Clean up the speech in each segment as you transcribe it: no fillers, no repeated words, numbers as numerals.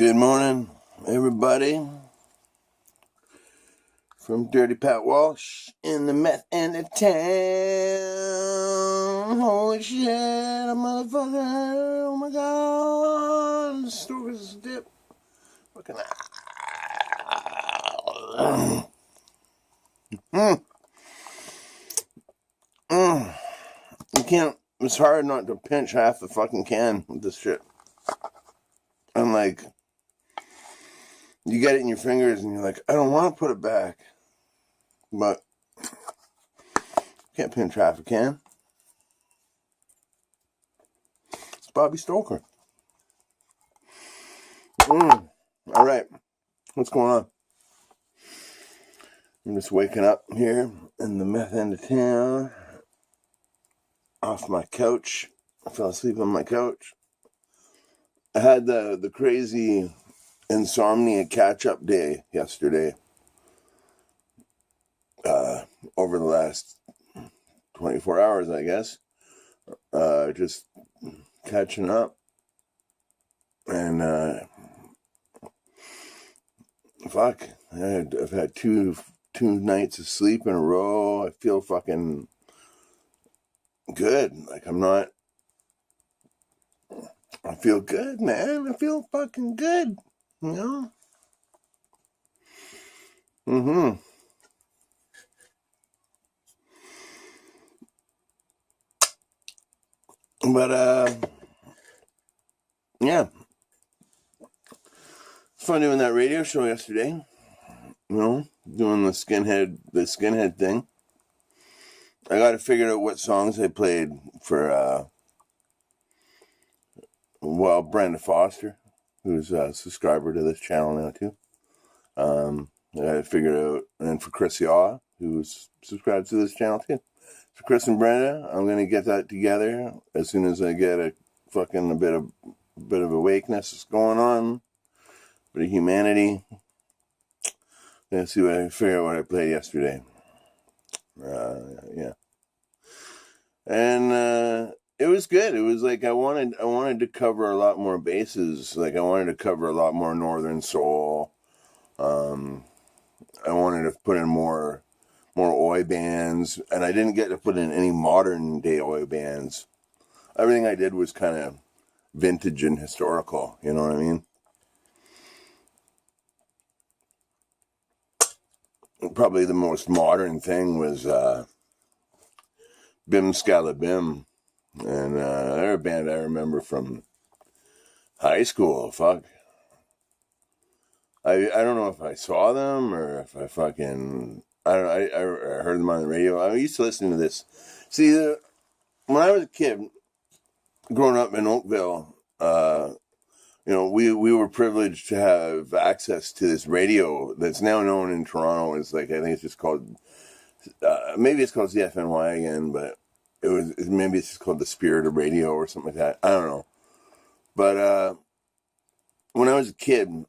Good morning, everybody. From Dirty Pat Walsh in the meth end of town. Holy shit, a motherfucker. Oh my god. Stoker's dip. Fucking. You can't. It's hard not to pinch half the fucking can with this shit. I'm like, you get it in your fingers and you're like, I don't want to put it back. But, can't pinch half a can. It's Bobby Stoker. All right. What's going on? I'm just waking up here in the meth end of town. Off my couch. I fell asleep on my couch. I had the crazy insomnia catch-up day yesterday. Over the last 24 hours, I guess. Just catching up. And, fuck. I've had two nights of sleep in a row. I feel fucking good. Like, I feel good, man. I feel fucking good. You know? But, yeah. It's fun doing that radio show yesterday. You know, doing the skinhead thing. I got to figure out what songs I played for, Brenda Foster, who's a subscriber to this channel now, too. I got to figure it out. And for Chris Yaw, who's subscribed to this channel, too. For Chris and Brenda, I'm going to get that together as soon as I get a bit of awakeness going on. A bit of humanity. Let's see what I figure out what I played yesterday. Yeah. And, it was good. It was like I wanted to cover a lot more bases. Like I wanted to cover a lot more Northern Soul. I wanted to put in more oi bands, and I didn't get to put in any modern day oi bands. Everything I did was kind of vintage and historical. You know what I mean? Probably the most modern thing was Bim Scala Bim. And they're a band I remember from high school. Fuck. I don't know if I saw them or if I fucking... I heard them on the radio. I used to listen to this. See, when I was a kid, growing up in Oakville, we were privileged to have access to this radio that's now known in Toronto as, like, I think it's just called... maybe it's called CFNY again, but maybe it's just called the Spirit of Radio or something like that. I don't know. But when I was a kid,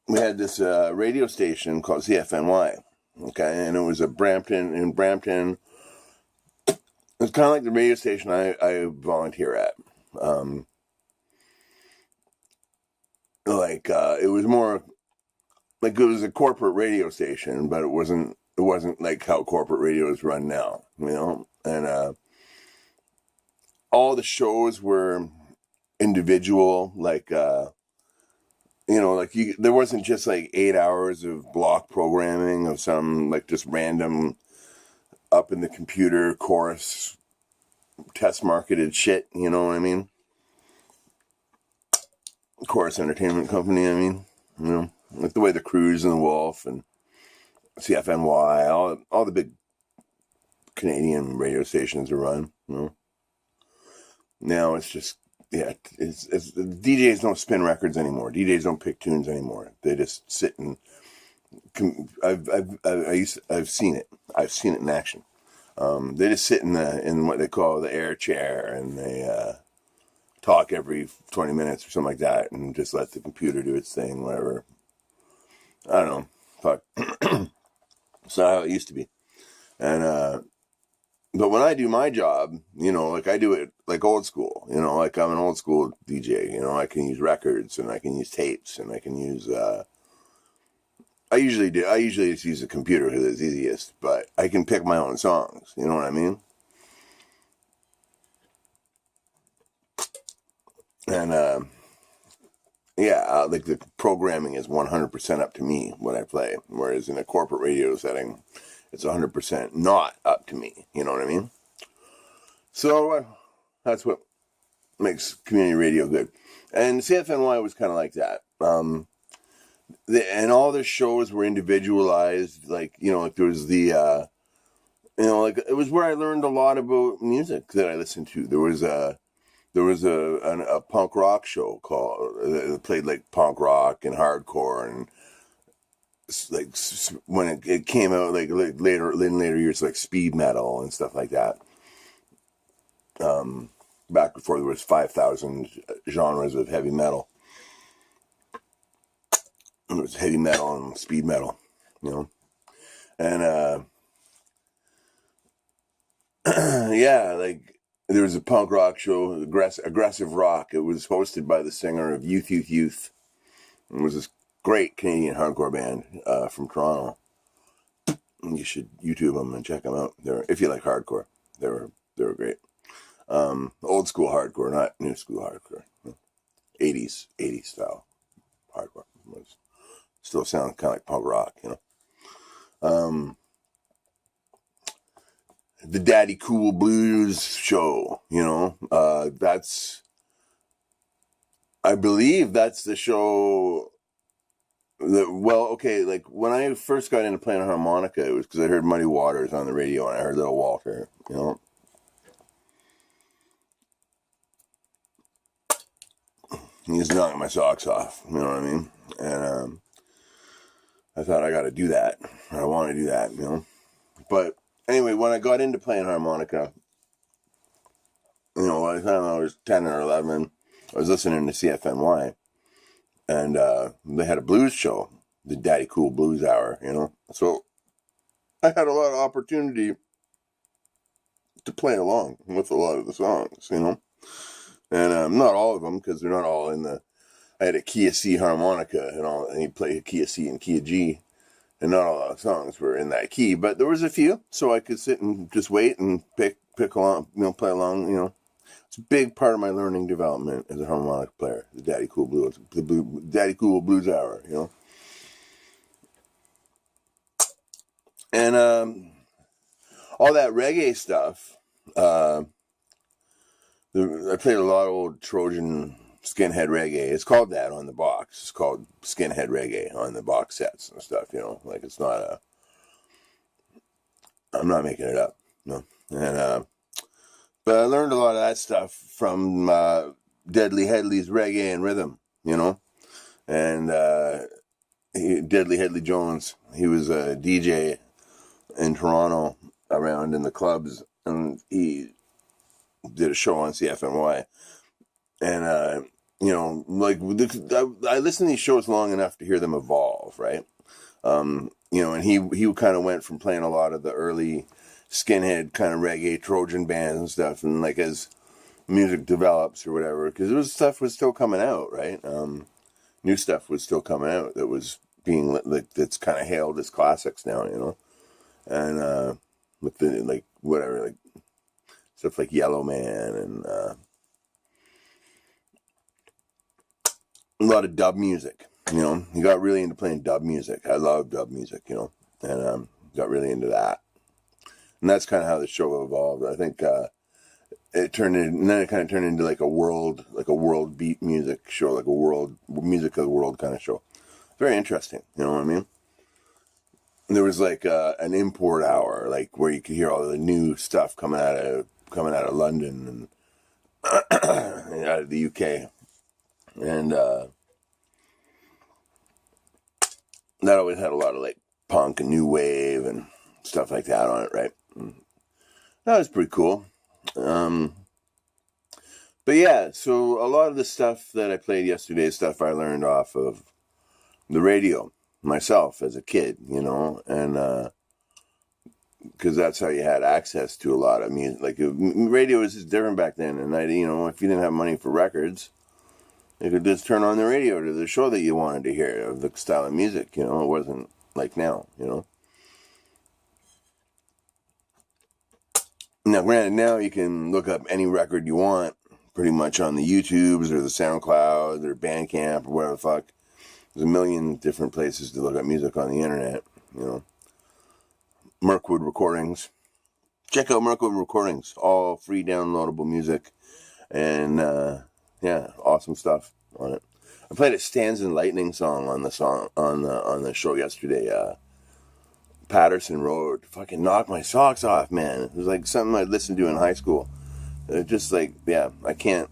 we had this radio station called CFNY, okay, and it was in Brampton. It's kind of like the radio station I volunteer at. It was more like it was a corporate radio station, but it wasn't like how corporate radios run now, you know. And all the shows were individual, there wasn't just like 8 hours of block programming of some like just random up in the computer chorus test marketed shit, you know what I mean? Chorus Entertainment Company, I mean, you know, like the way the Cruise and the Wolf and CFNY, all the big Canadian radio stations are run, you know. Now it's just, yeah, it's DJs don't spin records anymore. DJs don't pick tunes anymore. They just sit and I've seen it. I've seen it in action. They just sit in what they call the air chair, and they talk every 20 minutes or something like that, and just let the computer do its thing, whatever. I don't know. Fuck. It's not how it used to be. And But when I do my job, like I do it like old school, like I'm an old school DJ, I can use records and I can use tapes and I can use, I usually just use a computer because it's easiest, but I can pick my own songs, you know what I mean? And, yeah, like the programming is 100% up to me what I play, whereas in a corporate radio setting, it's 100% not up to me, you know what I mean? So, that's what makes community radio good. And CFNY was kind of like that. And all the shows were individualized. Like, like there was the, like it was where I learned a lot about music that I listened to. There was a punk rock show called that played like punk rock and hardcore and like when it came out like later in later years like speed metal and stuff like that. Back before there was 5,000 genres of heavy metal. It was heavy metal and speed metal, and yeah, like there was a punk rock show, aggressive rock. It was hosted by the singer of Youth Youth Youth. It was this great Canadian hardcore band from Toronto. You should YouTube them and check them out. If you like hardcore, they were great. Old school hardcore, not new school hardcore. 80s style hardcore. Still sound kind of like punk rock, The Daddy Cool Blues show, I believe that's the show that, like when I first got into playing harmonica, it was because I heard Muddy Waters on the radio and I heard Little Walter, He's knocking my socks off, you know what I mean? And I thought I got to do that. I want to do that, But anyway, when I got into playing harmonica, by the time I was 10 or 11, I was listening to CFNY, and they had a blues show, the Daddy Cool Blues Hour, So I had a lot of opportunity to play along with a lot of the songs, And not all of them, because they're not all in the... I had a Key of C harmonica, and he played a Key of C and Key of G, and not all the songs were in that key, but there was a few, so I could sit and just wait and pick along, play along, It's a big part of my learning development as a harmonica player, the Daddy Cool Daddy Cool Blues Hour, And all that reggae stuff, I played a lot of old Trojan skinhead reggae. It's called that on the box. It's called skinhead reggae on the box sets and stuff, Like it's not I'm not making it up, no. And but I learned a lot of that stuff from Deadly Headley's Reggae and Rhythm, And Deadly Headley Jones, he was a DJ in Toronto around in the clubs, and he did a show on CFNY. And, like, I listened to these shows long enough to hear them evolve, right? And he kind of went from playing a lot of the early skinhead kind of reggae Trojan bands and stuff, and like as music develops or whatever, because stuff was still coming out, right? New stuff was still coming out that was being like that's kind of hailed as classics now, and with the like whatever like stuff like Yellow Man and a lot of dub music. He got really into playing dub music. I love dub music, and got really into that. And that's kind of how the show evolved. I think it turned in, and then it kind of turned into like a world beat music show, like a world music of the world kind of show. Very interesting, you know what I mean? And there was like an import hour, like where you could hear all the new stuff coming out of London and out of the UK, and that always had a lot of like punk and new wave and stuff like that on it, right? And that was pretty cool. But yeah, so a lot of the stuff that I played yesterday is stuff I learned off of the radio myself as a kid, and because that's how you had access to a lot of music. Like radio was just different back then, and if you didn't have money for records, you could just turn on the radio to the show that you wanted to hear of the style of music. It wasn't like now. Now, granted, now you can look up any record you want pretty much on the YouTubes or the SoundCloud or Bandcamp or whatever the fuck. There's a million different places to look up music on the internet. Mirkwood Recordings. Check out Mirkwood Recordings. All free downloadable music. And, awesome stuff on it. I played a Stands and Lightning song on the show yesterday. Patterson Road. Fucking knocked my socks off, man. It was like something I'd listened to in high school. Just like, yeah, I can't.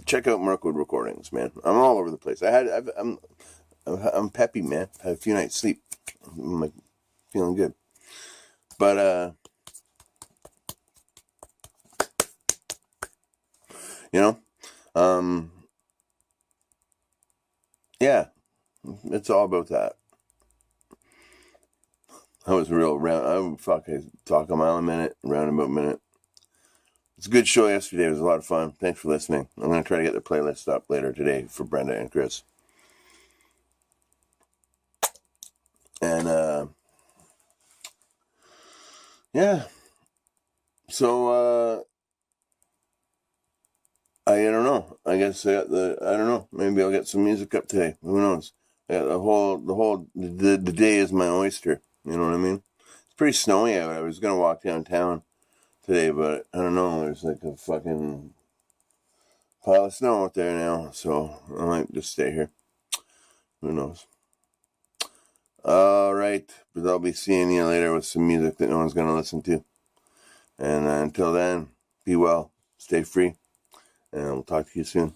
Check out Mirkwood Recordings, man. I'm all over the place. I'm peppy, man. Had a few nights sleep. I'm like, feeling good. But yeah, it's all about that. I was real round. I talk a mile a minute, roundabout minute. It's a good show yesterday. It was a lot of fun. Thanks for listening. I'm going to try to get the playlist up later today for Brenda and Chris. And, yeah. So, I don't know. I guess I don't know. Maybe I'll get some music up today. Who knows? The day is my oyster. You know what I mean? It's pretty snowy out. I was going to walk downtown today, but I don't know. There's like a fucking pile of snow out there now, so I might just stay here. Who knows? All right, but I'll be seeing you later with some music that no one's going to listen to. And until then, be well, stay free, and we'll talk to you soon.